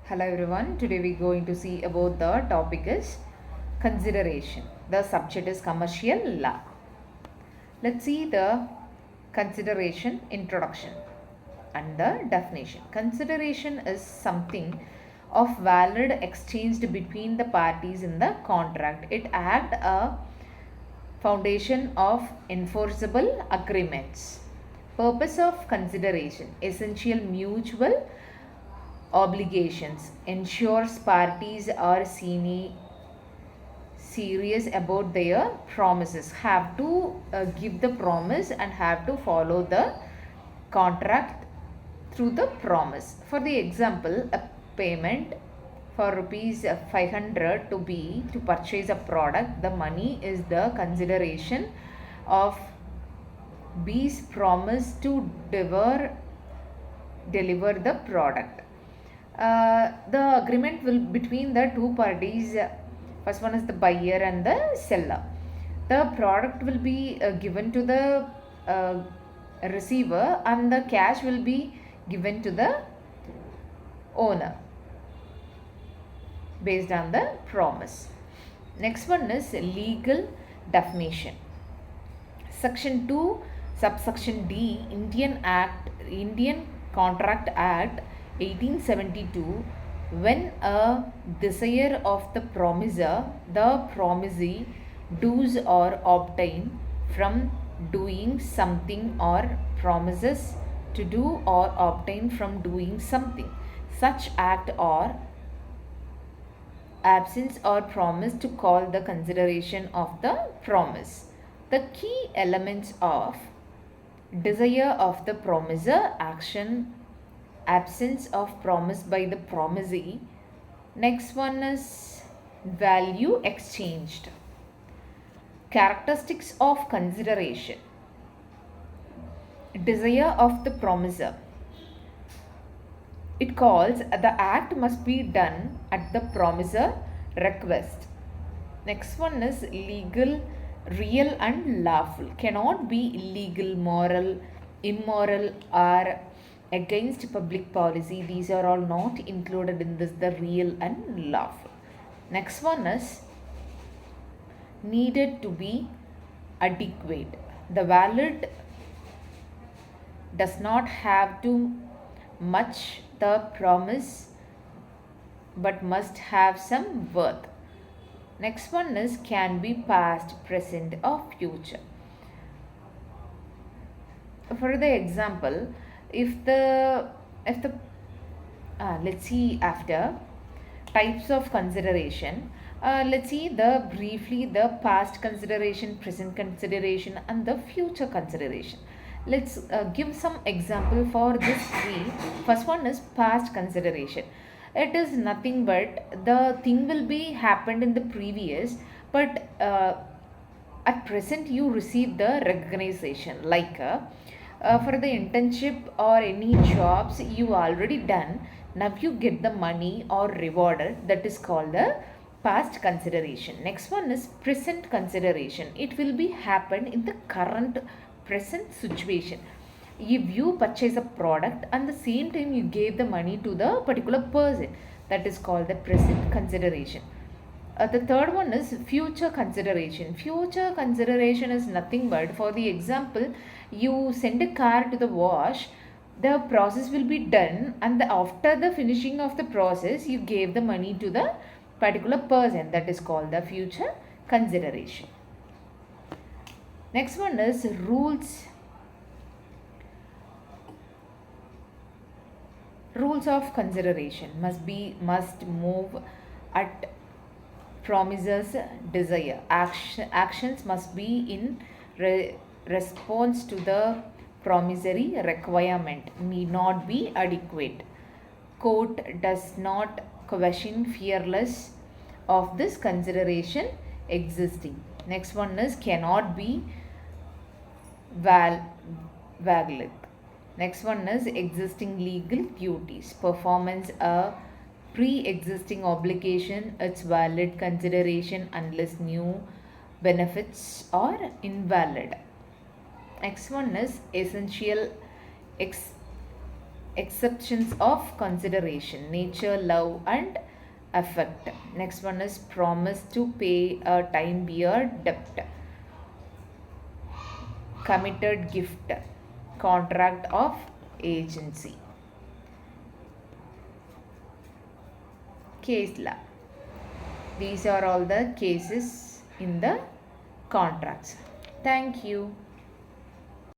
Hello everyone. Today we're going to see about the topic is consideration. The subject is commercial law. Let's see the consideration introduction and the definition. Consideration is something of valid exchanged between the parties in the contract. It acts a foundation of enforceable agreements. Purpose of consideration: essential mutual obligations, ensures parties are serious about their promises, have to give the promise and have to follow the contract through the promise. For the example, a payment for rupees 500 to purchase a product, the money is the consideration of B's promise to deliver the product. The agreement will between the two parties. First one is the buyer and the seller. The product will be given to the receiver, and the cash will be given to the owner based on the promise. Next one is legal definition. Section 2, subsection D, Indian Contract Act 1872, when a desire of the promiser, the promisee, does or obtain from doing something, or promises to do or obtain from doing something, such act or absence or promise to call the consideration of the promise. The key elements of desire of the promiser, action, absence of promise by the promisee. Next one is value exchanged. Characteristics of consideration: desire of the promiser. It calls the act must be done at the promiser request. Next one is legal, real and lawful. Cannot be illegal, moral, immoral or against public policy. These are all not included in this, the real and lawful. Next one is needed to be adequate. The valid does not have to match the promise but must have some worth. Next one is can be past, present or future. For the example, if the let's see after types of consideration. Let's see briefly the past consideration, present consideration and the future consideration. Let's give some example for this three. First one is past consideration. It is nothing but the thing will be happened in the previous, but at present you receive the recognition, like for the internship or any jobs you already done, now you get the money or rewarded. That is called the past consideration. Next one is present consideration. It will be happened in the current present situation. If you purchase a product and the same time you gave the money to the particular person, that is called the present consideration. The third one is future consideration. Future consideration is nothing but, for the example, you send a car to the wash, the process will be done, and after the finishing of the process you gave the money to the particular person. That is called the future consideration. Next one is rules of consideration. Must move at promises desire. Actions must be in response to the promissory requirement, need not be adequate. Court does not question fearless of this consideration existing. Next one is cannot be valid. Next one is existing legal duties. Performance a pre-existing obligation, its valid consideration unless new benefits are invalid. Next one is essential exceptions of consideration: nature, love, and affect. Next one is promise to pay a time bearer debt, committed gift, contract of agency. Case law. These are all the cases in the contracts. Thank you.